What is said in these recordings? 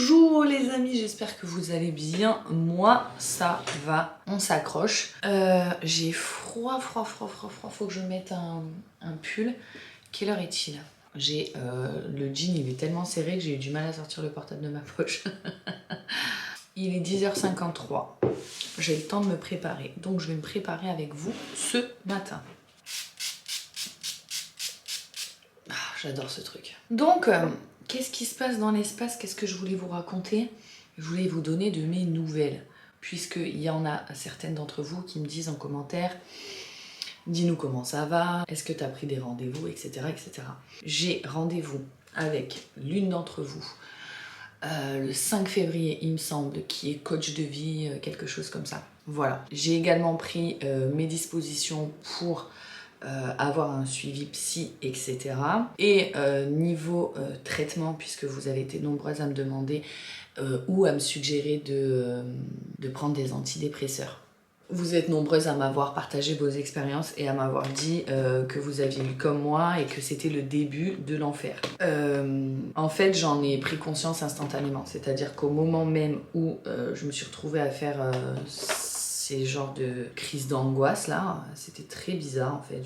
Bonjour les amis, j'espère que vous allez bien. Moi, ça va, on s'accroche. J'ai froid, faut que je mette un pull. Quelle heure est-il? J'ai le jean, il est tellement serré que j'ai eu du mal à sortir le portable de ma poche. Il est 10h53. J'ai le temps de me préparer, donc je vais me préparer avec vous ce matin. Ah, j'adore ce truc. Donc, qu'est-ce qui se passe dans l'espace? Qu'est-ce que je voulais vous raconter? Je voulais vous donner de mes nouvelles, puisqu'il y en a certaines d'entre vous qui me disent en commentaire « Dis-nous comment ça va, est-ce que tu as pris des rendez-vous, etc. etc. » J'ai rendez-vous avec l'une d'entre vous le 5 février, il me semble, qui est coach de vie, quelque chose comme ça. Voilà. J'ai également pris mes dispositions pour avoir un suivi psy, etc. Et niveau traitement, puisque vous avez été nombreuses à me demander ou à me suggérer de prendre des antidépresseurs. Vous êtes nombreuses à m'avoir partagé vos expériences et à m'avoir dit que vous aviez eu comme moi et que c'était le début de l'enfer. En fait, j'en ai pris conscience instantanément. C'est-à-dire qu'au moment même où je me suis retrouvée à faire ces genres de crises d'angoisse là, c'était très bizarre en fait.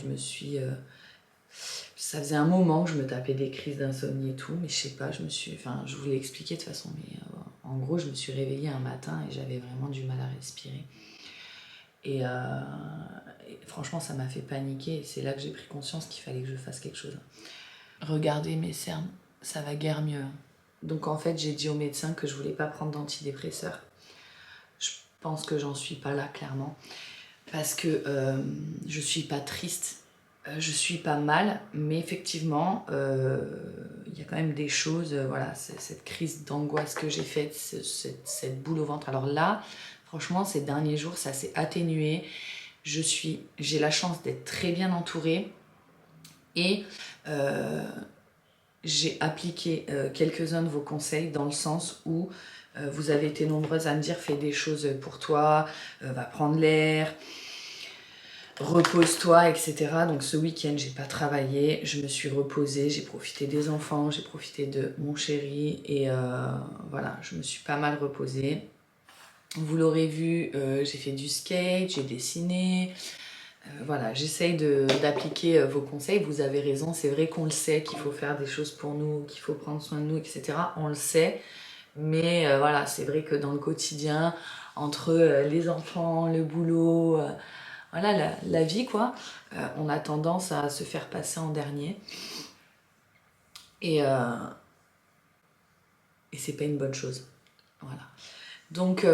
Ça faisait un moment que je me tapais des crises d'insomnie et tout, mais je sais pas, je vous l'ai expliqué de toute façon, mais en gros, je me suis réveillée un matin et j'avais vraiment du mal à respirer. Et franchement, ça m'a fait paniquer. C'est là que j'ai pris conscience qu'il fallait que je fasse quelque chose. Regardez mes cernes, ça va guère mieux. Donc en fait, j'ai dit au médecin que je voulais pas prendre d'antidépresseurs. Je pense que j'en suis pas là, clairement. Parce que je suis pas triste, je suis pas mal, mais effectivement, il y a quand même des choses, voilà, cette crise d'angoisse que j'ai faite, cette boule au ventre. Alors là, franchement, ces derniers jours, ça s'est atténué. J'ai la chance d'être très bien entourée et j'ai appliqué quelques-uns de vos conseils dans le sens où vous avez été nombreuses à me dire fais des choses pour toi, va prendre l'air, repose-toi, etc. Donc ce week-end, j'ai pas travaillé, je me suis reposée, j'ai profité des enfants, j'ai profité de mon chéri et voilà, je me suis pas mal reposée. Vous l'aurez vu, j'ai fait du skate, j'ai dessiné. Voilà, j'essaye d'appliquer vos conseils. Vous avez raison, c'est vrai qu'on le sait, qu'il faut faire des choses pour nous, qu'il faut prendre soin de nous, etc. On le sait, mais voilà, c'est vrai que dans le quotidien, entre les enfants, le boulot, voilà, la vie, quoi, on a tendance à se faire passer en dernier. Et c'est pas une bonne chose. Voilà. Donc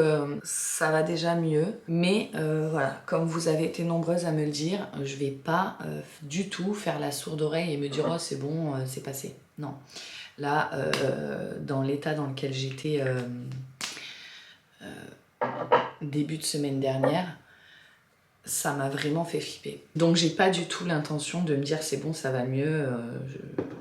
ça va déjà mieux, mais voilà, comme vous avez été nombreuses à me le dire, je vais pas du tout faire la sourde oreille et me dire oh c'est bon, c'est passé. Non. Là, dans l'état dans lequel j'étais début de semaine dernière, ça m'a vraiment fait flipper. Donc j'ai pas du tout l'intention de me dire c'est bon, ça va mieux,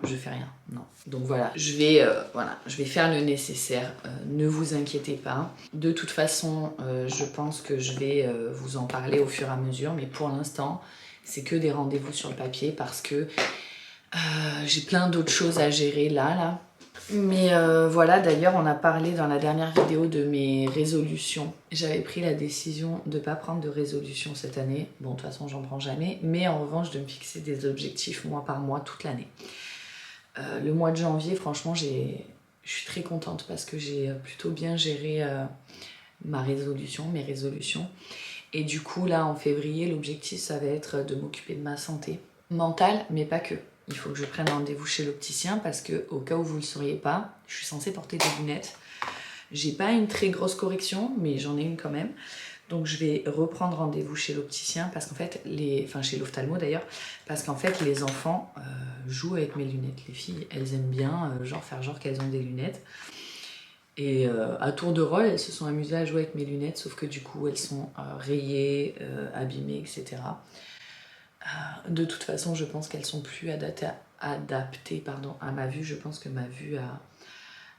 je fais rien. Non. Donc voilà, je vais faire le nécessaire, ne vous inquiétez pas. De toute façon, je pense que je vais vous en parler au fur et à mesure, mais pour l'instant, c'est que des rendez-vous sur le papier parce que j'ai plein d'autres choses à gérer là. Mais voilà, d'ailleurs, on a parlé dans la dernière vidéo de mes résolutions. J'avais pris la décision de ne pas prendre de résolution cette année. Bon, de toute façon, j'en prends jamais. Mais en revanche, de me fixer des objectifs mois par mois toute l'année. Le mois de janvier, franchement, je suis très contente parce que j'ai plutôt bien géré mes résolutions. Et du coup, là, en février, l'objectif, ça va être de m'occuper de ma santé mentale, mais pas que. Il faut que je prenne rendez-vous chez l'opticien parce que, au cas où vous ne le sauriez pas, je suis censée porter des lunettes. J'ai pas une très grosse correction, mais j'en ai une quand même. Donc je vais reprendre rendez-vous chez l'opticien parce qu'en fait, chez l'ophtalmo d'ailleurs, parce qu'en fait les enfants jouent avec mes lunettes. Les filles, elles aiment bien faire genre qu'elles ont des lunettes. Et à tour de rôle, elles se sont amusées à jouer avec mes lunettes, sauf que du coup elles sont rayées, abîmées, etc. De toute façon, je pense qu'elles sont plus adaptées à ma vue. Je pense que ma vue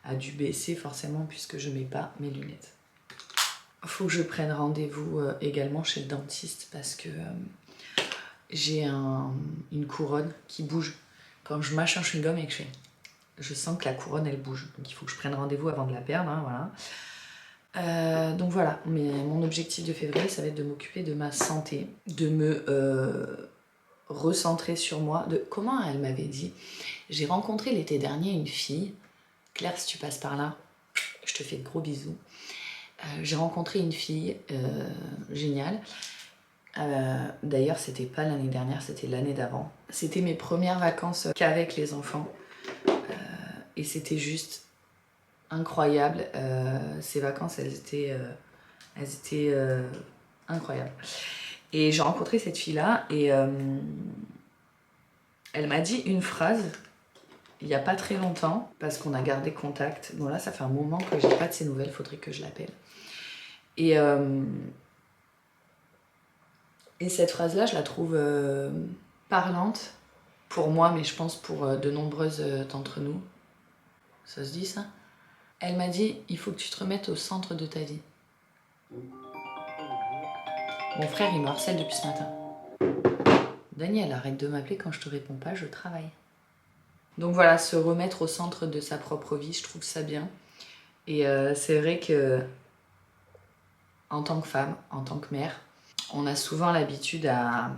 a dû baisser forcément puisque je mets pas mes lunettes. Il faut que je prenne rendez-vous également chez le dentiste parce que j'ai une couronne qui bouge. Quand je mâche un chewing-gum et que je fais... je sens que la couronne elle bouge, donc il faut que je prenne rendez-vous avant de la perdre, hein, voilà. Donc voilà, mais mon objectif de février, ça va être de m'occuper de ma santé, de me recentrer sur moi. Comment elle m'avait dit, j'ai rencontré l'été dernier une fille, Claire, si tu passes par là, je te fais de gros bisous. J'ai rencontré une fille géniale. D'ailleurs, c'était pas l'année dernière, c'était l'année d'avant. C'était mes premières vacances qu'avec les enfants. Et c'était juste incroyable. Ces vacances, elles étaient incroyables. Et j'ai rencontré cette fille-là et elle m'a dit une phrase il n'y a pas très longtemps, parce qu'on a gardé contact. Bon là, ça fait un moment que j'ai pas de ses nouvelles, faudrait que je l'appelle. Et cette phrase-là, je la trouve parlante pour moi, mais je pense pour de nombreuses d'entre nous. Ça se dit ça? Elle m'a dit, il faut que tu te remettes au centre de ta vie. Mon frère, il me harcèle depuis ce matin. Daniel, arrête de m'appeler quand je te réponds pas, je travaille. Donc voilà, se remettre au centre de sa propre vie, je trouve ça bien. Et c'est vrai que en tant que femme, en tant que mère, on a souvent l'habitude à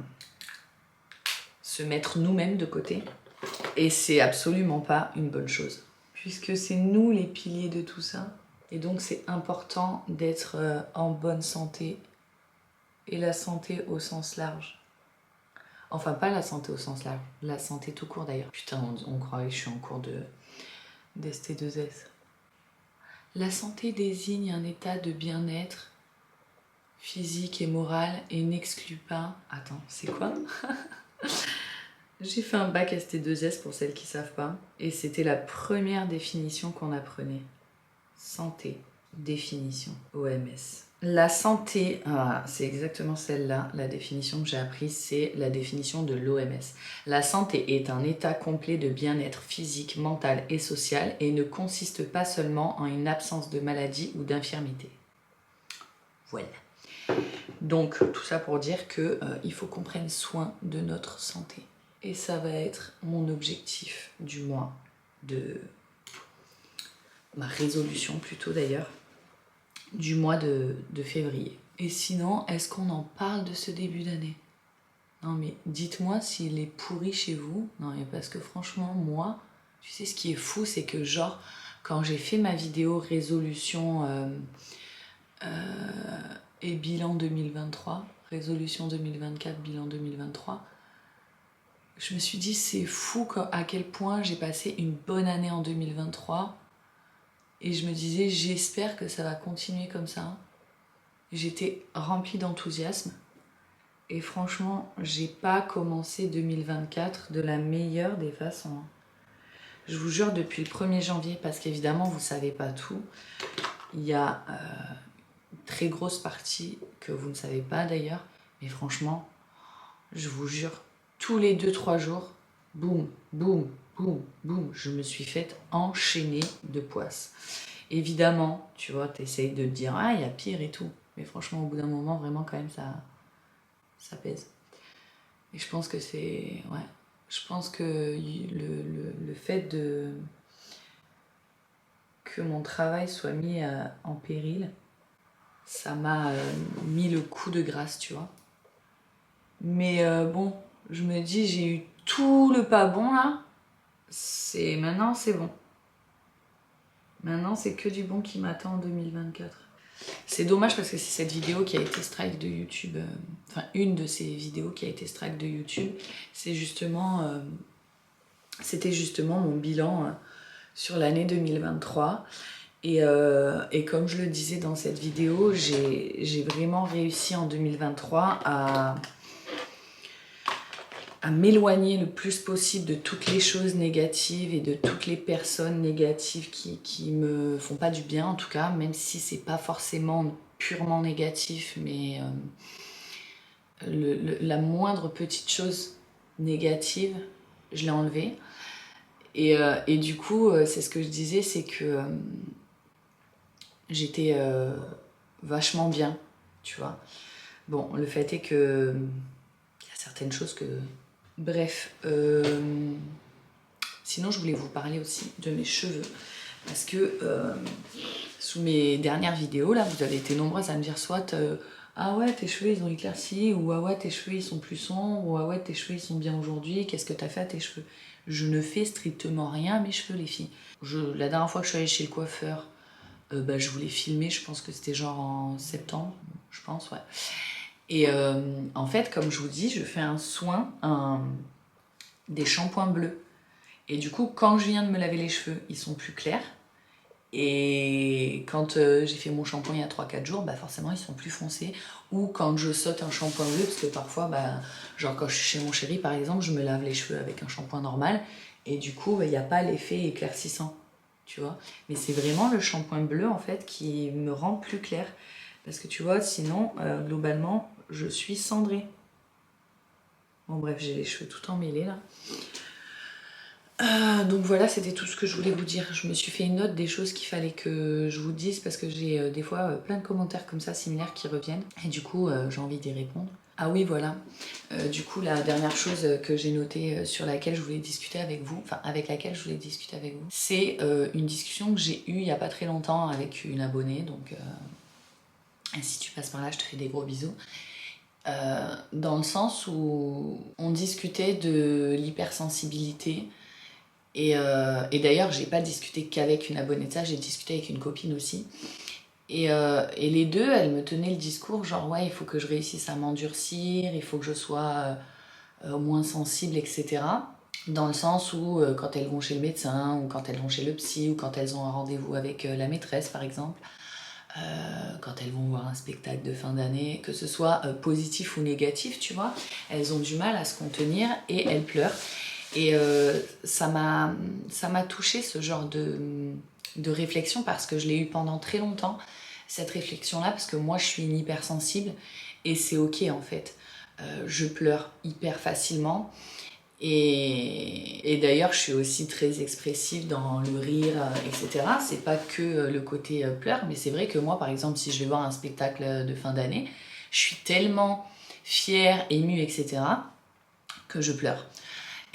se mettre nous-mêmes de côté. Et c'est absolument pas une bonne chose. Puisque c'est nous les piliers de tout ça. Et donc c'est important d'être en bonne santé. Et la santé au sens large. Enfin, pas la santé au sens large, la santé tout court d'ailleurs. Putain, on croirait que je suis en cours d'ST2S. La santé désigne un état de bien-être physique et moral et n'exclut pas... Attends, c'est quoi? J'ai fait un bac ST2S pour celles qui savent pas. Et c'était la première définition qu'on apprenait. Santé, définition, OMS. La santé, c'est exactement celle-là, la définition que j'ai apprise, c'est la définition de l'OMS. La santé est un état complet de bien-être physique, mental et social et ne consiste pas seulement en une absence de maladie ou d'infirmité. Voilà. Donc tout ça pour dire que il faut qu'on prenne soin de notre santé. Et ça va être mon objectif du mois, de ma résolution plutôt d'ailleurs, du mois de février. Et sinon, est-ce qu'on en parle de ce début d'année? Non mais dites-moi s'il est pourri chez vous. Non mais parce que franchement, moi, tu sais ce qui est fou, c'est que genre, quand j'ai fait ma vidéo résolution et bilan 2023, résolution 2024, bilan 2023, je me suis dit c'est fou à quel point j'ai passé une bonne année en 2023 et je me disais j'espère que ça va continuer comme ça. J'étais remplie d'enthousiasme et franchement j'ai pas commencé 2024 de la meilleure des façons. Je vous jure depuis le 1er janvier, parce qu'évidemment vous savez pas tout, il y a une très grosse partie que vous ne savez pas d'ailleurs, mais franchement je vous jure, tous les 2-3 jours, boum, boum, boum, boum, je me suis faite enchaîner de poisses. Évidemment, tu vois, t'essayes de te dire, ah, il y a pire et tout. Mais franchement, au bout d'un moment, vraiment, quand même, ça pèse. Et je pense que c'est... Ouais. Je pense que le fait que mon travail soit mis en péril, ça m'a mis le coup de grâce, tu vois. Mais bon, je me dis, j'ai eu tout le pas bon là. Maintenant, c'est bon. Maintenant, c'est que du bon qui m'attend en 2024. C'est dommage parce que c'est cette vidéo qui a été strike de YouTube. Enfin, une de ces vidéos qui a été strike de YouTube. C'est justement... C'était justement mon bilan sur l'année 2023. Et comme je le disais dans cette vidéo, j'ai vraiment réussi en 2023 à m'éloigner le plus possible de toutes les choses négatives et de toutes les personnes négatives qui me font pas du bien en tout cas, même si c'est pas forcément purement négatif, mais la moindre petite chose négative, je l'ai enlevée. Et du coup, c'est ce que je disais, c'est que j'étais vachement bien, tu vois. Bon, le fait est que il y a certaines choses que... Bref, Sinon, je voulais vous parler aussi de mes cheveux. Parce que sous mes dernières vidéos, là, vous avez été nombreuses à me dire soit ah ouais, tes cheveux ils ont éclairci, ou ah ouais, tes cheveux ils sont plus sombres, ou ah ouais, tes cheveux ils sont bien aujourd'hui, qu'est-ce que t'as fait à tes cheveux? Je ne fais strictement rien à mes cheveux, les filles. La dernière fois que je suis allée chez le coiffeur, bah, je voulais filmer, je pense que c'était genre en septembre, je pense, ouais. Et en fait, comme je vous dis, je fais un soin, des shampoings bleus. Et du coup, quand je viens de me laver les cheveux, ils sont plus clairs. Et quand j'ai fait mon shampoing il y a 3-4 jours, bah forcément ils sont plus foncés. Ou quand je saute un shampoing bleu, parce que parfois, bah, genre quand je suis chez mon chéri par exemple, je me lave les cheveux avec un shampoing normal. Et du coup, il n'y a pas l'effet éclaircissant, tu vois. Mais c'est vraiment le shampoing bleu en fait qui me rend plus clair. Parce que tu vois, sinon, globalement, je suis cendrée. Bon bref, j'ai les cheveux tout emmêlés là. Donc voilà, c'était tout ce que je voulais vous dire. Je me suis fait une note des choses qu'il fallait que je vous dise parce que j'ai des fois plein de commentaires comme ça similaires qui reviennent et du coup j'ai envie d'y répondre. Ah oui, voilà. Du coup, la dernière chose que j'ai notée sur laquelle je voulais discuter avec vous, enfin avec laquelle je voulais discuter avec vous, c'est une discussion que j'ai eue il n'y a pas très longtemps avec une abonnée. Donc si tu passes par là, je te fais des gros bisous. Dans le sens où on discutait de l'hypersensibilité. Et d'ailleurs, j'ai pas discuté qu'avec une abonnée de ça, j'ai discuté avec une copine aussi. Et les deux, elles me tenaient le discours genre ouais, il faut que je réussisse à m'endurcir, il faut que je sois moins sensible, etc. Dans le sens où quand elles vont chez le médecin, ou quand elles vont chez le psy, ou quand elles ont un rendez-vous avec la maîtresse par exemple, quand elles vont voir un spectacle de fin d'année, que ce soit positif ou négatif, tu vois, elles ont du mal à se contenir et elles pleurent. Et ça m'a touchée ce genre de réflexion parce que je l'ai eu pendant très longtemps, cette réflexion-là, parce que moi je suis une hypersensible et c'est ok en fait. Je pleure hyper facilement et d'ailleurs je suis aussi très expressive dans le rire, etc. C'est pas que le côté pleurs, mais c'est vrai que moi par exemple si je vais voir un spectacle de fin d'année, je suis tellement fière, émue, etc. que je pleure.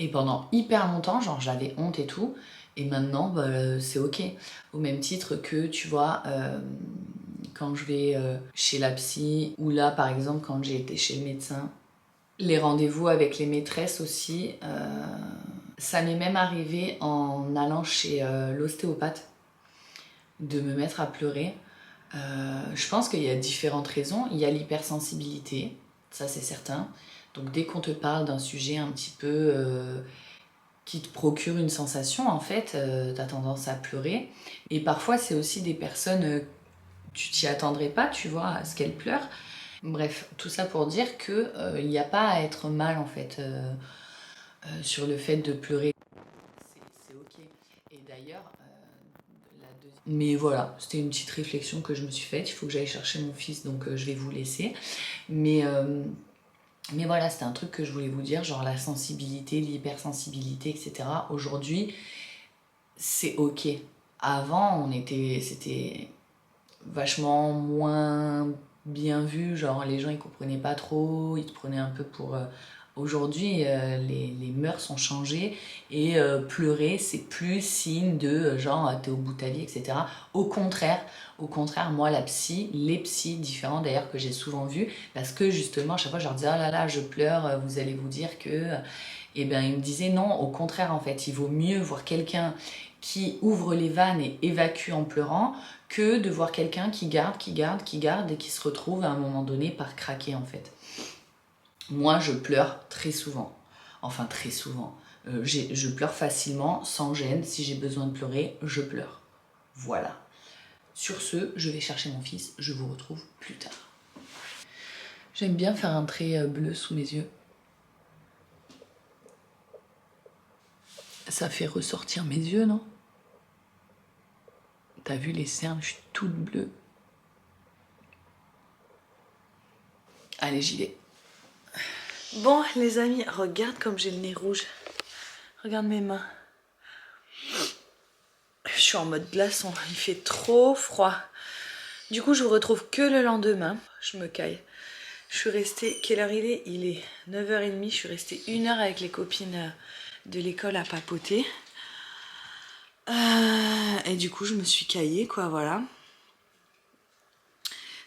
Et pendant hyper longtemps, genre j'avais honte et tout. Et maintenant, bah, c'est ok. Au même titre que, tu vois, quand je vais chez la psy, ou là, par exemple, quand j'ai été chez le médecin, les rendez-vous avec les maîtresses aussi, ça m'est même arrivé en allant chez l'ostéopathe, de me mettre à pleurer. Je pense qu'il y a différentes raisons. Il y a l'hypersensibilité, ça c'est certain. Donc dès qu'on te parle d'un sujet un petit peu qui te procure une sensation, en fait, t'as tendance à pleurer. Et parfois, c'est aussi des personnes, tu t'y attendrais pas, tu vois, à ce qu'elles pleurent. Bref, tout ça pour dire que il n'y a pas à être mal, en fait, sur le fait de pleurer. C'est ok. Et d'ailleurs, mais voilà, c'était une petite réflexion que je me suis faite. Il faut que j'aille chercher mon fils, donc je vais vous laisser. Mais voilà, c'était un truc que je voulais vous dire, genre la sensibilité, l'hypersensibilité, etc. Aujourd'hui, c'est ok. Avant, c'était vachement moins bien vu, genre les gens ils comprenaient pas trop, ils te prenaient un peu pour... Aujourd'hui, les mœurs ont changé et pleurer, c'est plus signe de genre t'es au bout de ta vie, etc. Au contraire, moi la psy, les psys différents d'ailleurs que j'ai souvent vus, parce que justement à chaque fois je leur disais oh là là je pleure, vous allez vous dire que... Et bien ils me disaient non, au contraire en fait, il vaut mieux voir quelqu'un qui ouvre les vannes et évacue en pleurant que de voir quelqu'un qui garde et qui se retrouve à un moment donné par craquer en fait. Moi, je pleure très souvent. Enfin, très souvent. Je pleure facilement, sans gêne. Si j'ai besoin de pleurer, je pleure. Voilà. Sur ce, je vais chercher mon fils. Je vous retrouve plus tard. J'aime bien faire un trait bleu sous mes yeux. Ça fait ressortir mes yeux, non? T'as vu les cernes, je suis toute bleue. Allez, j'y vais. Bon, les amis, regarde comme j'ai le nez rouge. Regarde mes mains. Je suis en mode glaçon, il fait trop froid. Du coup, je vous retrouve que le lendemain. Je me caille. Je suis restée... Quelle heure il est? Il est 9h30. Je suis restée 1 heure avec les copines de l'école à papoter. Et du coup, je me suis caillée, quoi, voilà.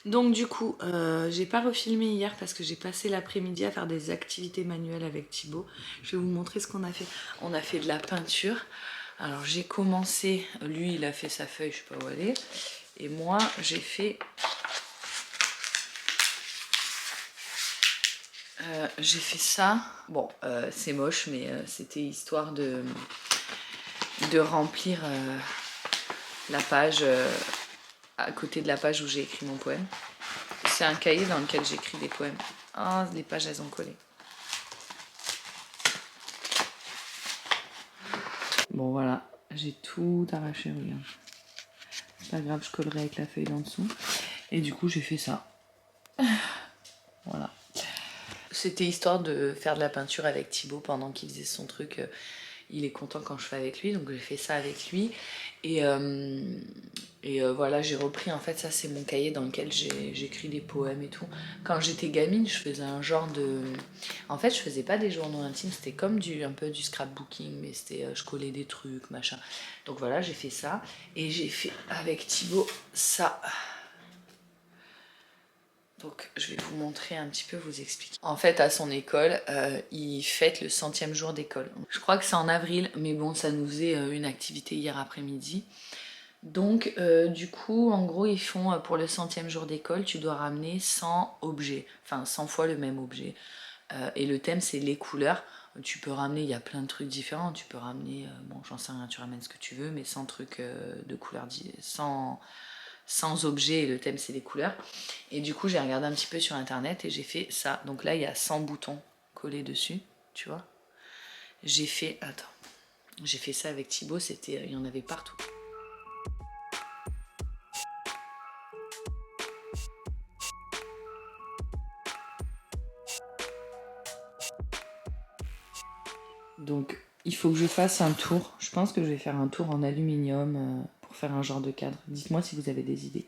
Donc du coup, j'ai pas refilmé hier parce que j'ai passé l'après-midi à faire des activités manuelles avec Thibaut. Je vais vous montrer ce qu'on a fait. On a fait de la peinture. Alors j'ai commencé, lui il a fait sa feuille, je sais pas où elle est. Et moi j'ai fait... ça. Bon, c'est moche, mais c'était histoire de remplir la page à côté de la page où j'ai écrit mon poème. C'est un cahier dans lequel j'écris des poèmes. Ah, les pages elles ont collé. Bon voilà, j'ai tout arraché, regarde. C'est pas grave, je collerai avec la feuille d'en dessous. Et du coup j'ai fait ça. Voilà. C'était histoire de faire de la peinture avec Thibaut pendant qu'il faisait son truc. Il est content quand je fais avec lui, donc j'ai fait ça avec lui. Et voilà, j'ai repris, en fait, ça c'est mon cahier dans lequel j'écris des poèmes et tout. Quand j'étais gamine, je faisais un genre de... En fait, je faisais pas des journaux intimes, c'était comme un peu du scrapbooking, mais c'était, je collais des trucs, machin. Donc voilà, j'ai fait ça. Et j'ai fait avec Thibaut ça. Donc je vais vous montrer un petit peu, vous expliquer. En fait, à son école, il fête le 100e jour d'école. Je crois que c'est en avril, mais bon, ça nous faisait une activité hier après-midi. Donc du coup, en gros, ils font pour le 100e jour d'école, tu dois ramener 100 objets, enfin 100 fois le même objet. Et le thème, c'est les couleurs. Tu peux ramener, il y a plein de trucs différents. Tu peux ramener, bon, j'en sais rien, tu ramènes ce que tu veux, mais 100 trucs de couleurs, 100 objets, et le thème c'est les couleurs. Et du coup j'ai regardé un petit peu sur internet et j'ai fait ça. Donc là il y a 100 boutons collés dessus, tu vois. J'ai fait, attends, j'ai fait ça avec Thibaut, c'était, il y en avait partout. Donc il faut que je fasse un tour. Je pense que je vais faire un tour en aluminium pour faire un genre de cadre. Dites-moi si vous avez des idées.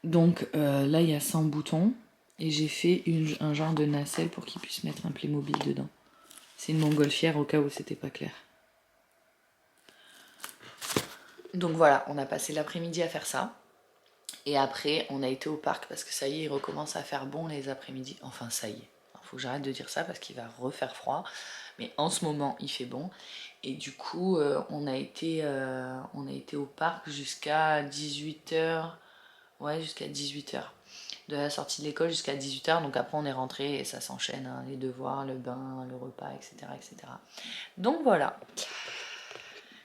Donc là il y a 100 boutons et j'ai fait un genre de nacelle pour qu'il puisse mettre un Playmobil dedans. C'est une montgolfière au cas où c'était pas clair. Donc voilà, on a passé l'après-midi à faire ça. Et après, on a été au parc parce que ça y est, il recommence à faire bon les après-midi. Enfin, ça y est. Il faut que j'arrête de dire ça parce qu'il va refaire froid. Mais en ce moment, il fait bon. Et du coup, on a été au parc jusqu'à 18h. Ouais, jusqu'à 18h. De la sortie de l'école jusqu'à 18h. Donc après, on est rentré et ça s'enchaîne. Hein, les devoirs, le bain, le repas, etc. etc. Donc voilà.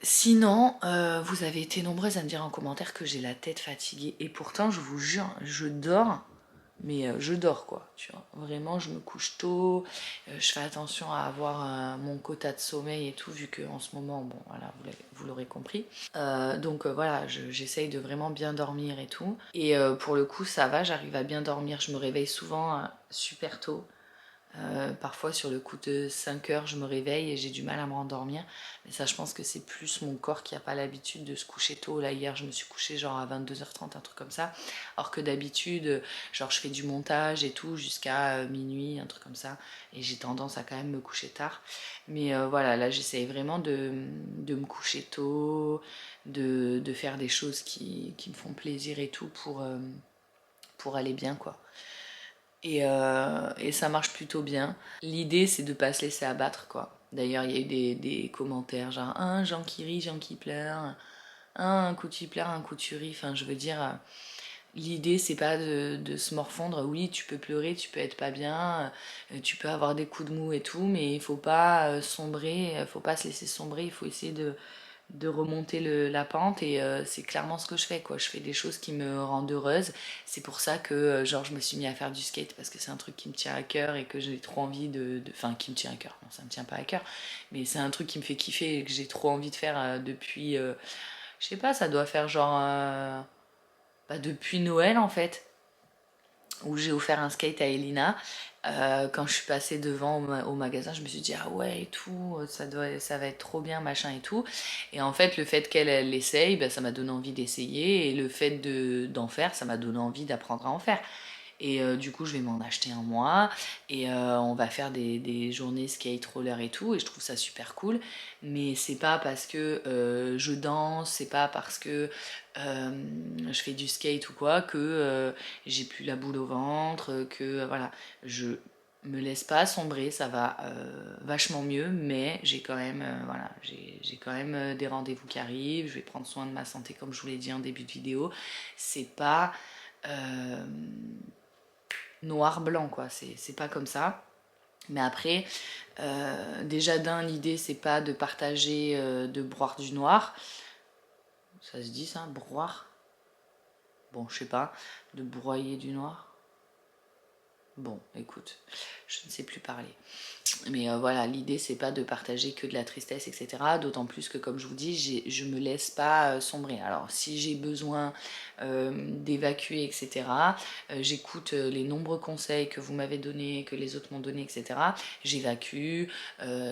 Sinon, vous avez été nombreuses à me dire en commentaire que j'ai la tête fatiguée. Et pourtant, je vous jure, je dors. Mais je dors quoi, tu vois. Vraiment, je me couche tôt. Je fais attention à avoir mon quota de sommeil et tout, vu qu'en ce moment, bon, voilà, vous l'aurez compris. Donc voilà, j'essaye de vraiment bien dormir et tout. Et pour le coup, ça va, j'arrive à bien dormir. Je me réveille souvent super tôt. Parfois sur le coup de 5 heures je me réveille et j'ai du mal à me rendormir, mais ça je pense que c'est plus mon corps qui n'a pas l'habitude de se coucher tôt. Là hier je me suis couchée genre à 22h30, un truc comme ça, alors que d'habitude genre je fais du montage et tout jusqu'à minuit, un truc comme ça, et j'ai tendance à quand même me coucher tard. Mais voilà, là j'essaye vraiment de me coucher tôt, de faire des choses qui me font plaisir et tout pour aller bien quoi. Et ça marche plutôt bien. L'idée, c'est de pas se laisser abattre, quoi. D'ailleurs, il y a eu des commentaires genre un Jean qui rit, Jean qui pleure, un coup tu pleures, un coup tu ris. Enfin, je veux dire, l'idée, c'est pas de se morfondre. Oui, tu peux pleurer, tu peux être pas bien, tu peux avoir des coups de mou et tout, mais il faut pas sombrer, faut pas se laisser sombrer, il faut essayer de remonter la pente. Et c'est clairement ce que je fais quoi. Je fais des choses qui me rendent heureuse. C'est pour ça que genre je me suis mis à faire du skate parce que c'est un truc qui me tient à cœur et que j'ai trop envie enfin qui me tient à cœur, non ça me tient pas à cœur, mais c'est un truc qui me fait kiffer et que j'ai trop envie de faire depuis je sais pas, ça doit faire genre depuis Noël en fait, où j'ai offert un skate à Elina. Quand je suis passée devant au magasin, je me suis dit ah ouais et tout, ça va être trop bien machin et tout. Et en fait le fait qu'elle l'essaye, bah, ça m'a donné envie d'essayer, et le fait d'en faire, ça m'a donné envie d'apprendre à en faire. Et du coup je vais m'en acheter un moi et on va faire des journées skate, roller et tout et je trouve ça super cool. Mais c'est pas parce que je danse, c'est pas parce que je fais du skate ou quoi que j'ai plus la boule au ventre, que voilà, je me laisse pas sombrer, ça va vachement mieux, mais j'ai quand même voilà, j'ai quand même des rendez-vous qui arrivent, je vais prendre soin de ma santé comme je vous l'ai dit en début de vidéo. C'est pas noir-blanc quoi, c'est pas comme ça. Mais après, déjà d'un, l'idée c'est pas de partager, de broire du noir. Ça se dit ça, broire? Bon, je sais pas, de broyer du noir. Bon, écoute, je ne sais plus parler. Mais voilà, l'idée c'est pas de partager que de la tristesse, etc. D'autant plus que comme je vous dis, je me laisse pas sombrer. Alors si j'ai besoin d'évacuer, etc., j'écoute les nombreux conseils que vous m'avez donnés, que les autres m'ont donnés, etc. J'évacue,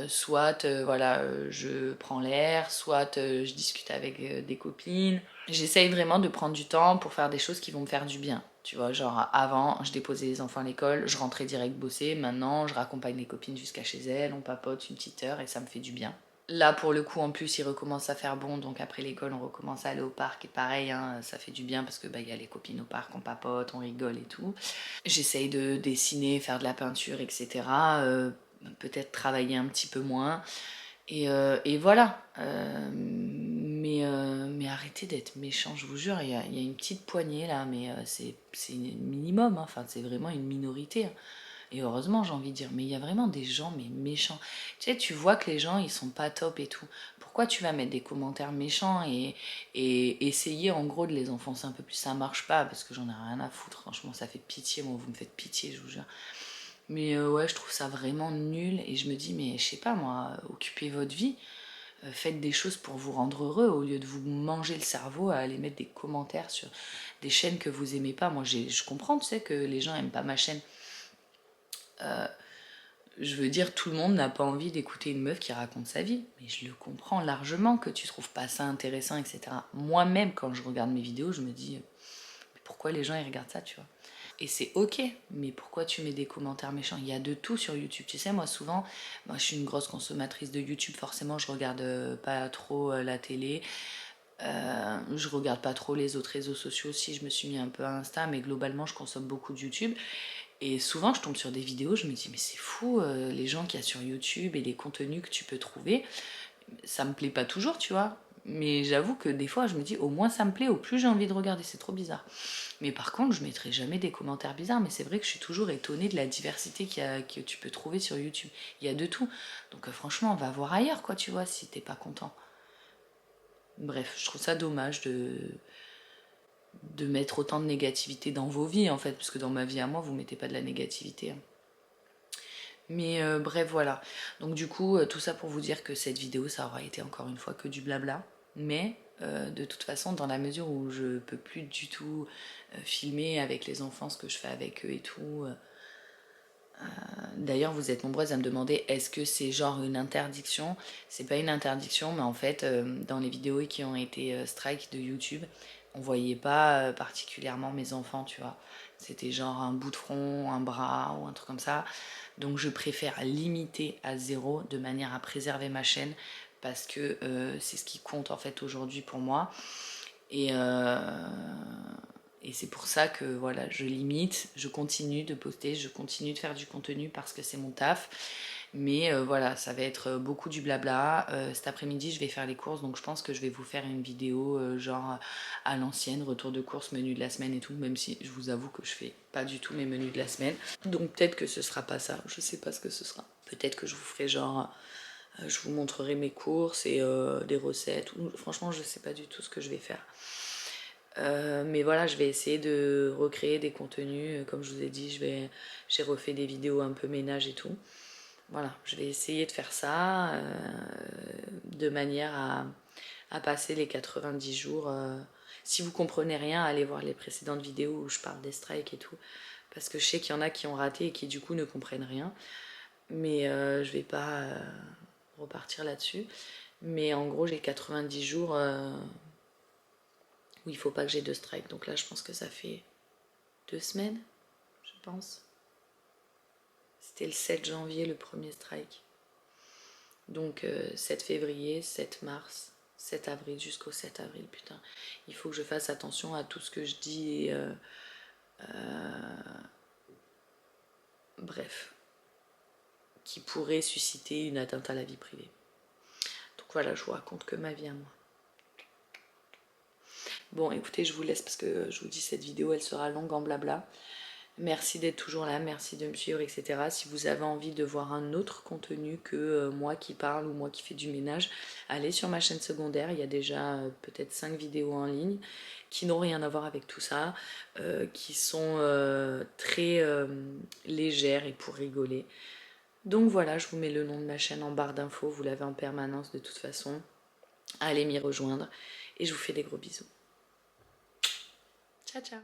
soit voilà, je prends l'air, soit je discute avec des copines. J'essaye vraiment de prendre du temps pour faire des choses qui vont me faire du bien. Tu vois, genre avant, je déposais les enfants à l'école, je rentrais direct bosser. Maintenant, je raccompagne les copines jusqu'à chez elles, on papote une petite heure et ça me fait du bien. Là, pour le coup, en plus, il recommence à faire bon, donc après l'école, on recommence à aller au parc et pareil, hein, ça fait du bien parce que bah, y a les copines au parc, on papote, on rigole et tout. J'essaye de dessiner, faire de la peinture, etc. Peut-être travailler un petit peu moins. Et voilà. Mais arrêtez d'être méchant, je vous jure. Il y a une petite poignée là, mais c'est minimum. Hein. Enfin, c'est vraiment une minorité. Hein. Et heureusement, j'ai envie de dire. Mais il y a vraiment des gens, mais méchants. Tu sais, tu vois que les gens, ils sont pas top et tout. Pourquoi tu vas mettre des commentaires méchants et essayer en gros de les enfoncer un peu plus? Ça marche pas parce que j'en ai rien à foutre. Franchement, ça fait pitié. Moi, vous me faites pitié, je vous jure. Mais ouais, je trouve ça vraiment nul et je me dis, mais je sais pas moi, occupez votre vie, faites des choses pour vous rendre heureux au lieu de vous manger le cerveau à aller mettre des commentaires sur des chaînes que vous aimez pas. Moi, je comprends, tu sais, que les gens aiment pas ma chaîne. Je veux dire, tout le monde n'a pas envie d'écouter une meuf qui raconte sa vie. Mais je le comprends largement que tu trouves pas ça intéressant, etc. Moi-même, quand je regarde mes vidéos, je me dis, mais pourquoi les gens ils regardent ça, tu vois? Et c'est ok, mais pourquoi tu mets des commentaires méchants? Il y a de tout sur YouTube. Tu sais, moi souvent, moi je suis une grosse consommatrice de YouTube, forcément je regarde pas trop la télé. Je regarde pas trop les autres réseaux sociaux aussi, je me suis mis un peu à Insta, mais globalement je consomme beaucoup de YouTube. Et souvent je tombe sur des vidéos, je me dis mais c'est fou les gens qu'il y a sur YouTube et les contenus que tu peux trouver. Ça me plaît pas toujours, tu vois. Mais j'avoue que des fois je me dis au moins ça me plaît, au plus j'ai envie de regarder, c'est trop bizarre. Mais par contre, je mettrai jamais des commentaires bizarres, mais c'est vrai que je suis toujours étonnée de la diversité que tu peux trouver sur YouTube. Il y a de tout. Donc franchement, va voir ailleurs, quoi, tu vois, si t'es pas content. Bref, je trouve ça dommage de mettre autant de négativité dans vos vies, en fait, parce que dans ma vie à moi, vous mettez pas de la négativité. Hein. Mais bref, voilà. Donc du coup, tout ça pour vous dire que cette vidéo, ça aura été encore une fois que du blabla. Mais de toute façon, dans la mesure où je peux plus du tout filmer avec les enfants ce que je fais avec eux et tout. D'ailleurs, vous êtes nombreuses à me demander est-ce que c'est genre une interdiction? C'est pas une interdiction, mais en fait, dans les vidéos qui ont été strike de YouTube, on voyait pas particulièrement mes enfants, tu vois. C'était genre un bout de front, un bras ou un truc comme ça. Donc je préfère limiter à 0 de manière à préserver ma chaîne parce que c'est ce qui compte en fait aujourd'hui pour moi. Et, et c'est pour ça que voilà, je limite, je continue de poster, je continue de faire du contenu parce que c'est mon taf. Mais voilà, ça va être beaucoup du blabla. Cet après-midi, je vais faire les courses, donc je pense que je vais vous faire une vidéo genre à l'ancienne, retour de course, menu de la semaine et tout, même si je vous avoue que je fais pas du tout mes menus de la semaine. Donc peut-être que ce sera pas ça, je sais pas ce que ce sera. Peut-être que je vous ferai genre, je vous montrerai mes courses et des recettes. Franchement, je sais pas du tout ce que je vais faire. Mais voilà, je vais essayer de recréer des contenus. Comme je vous ai dit, j'ai refait des vidéos un peu ménage et tout. Voilà, je vais essayer de faire ça de manière à passer les 90 jours. Si vous comprenez rien, allez voir les précédentes vidéos où je parle des strikes et tout. Parce que je sais qu'il y en a qui ont raté et qui du coup ne comprennent rien. Mais je vais pas repartir là-dessus. Mais en gros, j'ai 90 jours où il faut pas que j'ai de strike. Donc là, je pense que ça fait 2 semaines. pense. C'était le 7 janvier, le premier strike. Donc 7 février, 7 mars, 7 avril, jusqu'au 7 avril, putain. Il faut que je fasse attention à tout ce que je dis et... bref. Qui pourrait susciter une atteinte à la vie privée. Donc voilà, je vous raconte que ma vie à moi. Bon, écoutez, je vous laisse parce que je vous dis, cette vidéo, elle sera longue en blabla. Merci d'être toujours là, merci de me suivre, etc. Si vous avez envie de voir un autre contenu que moi qui parle ou moi qui fais du ménage, allez sur ma chaîne secondaire. Il y a déjà peut-être 5 vidéos en ligne qui n'ont rien à voir avec tout ça, qui sont très légères et pour rigoler. Donc voilà, je vous mets le nom de ma chaîne en barre d'infos, vous l'avez en permanence de toute façon. Allez m'y rejoindre et je vous fais des gros bisous. Ciao ciao.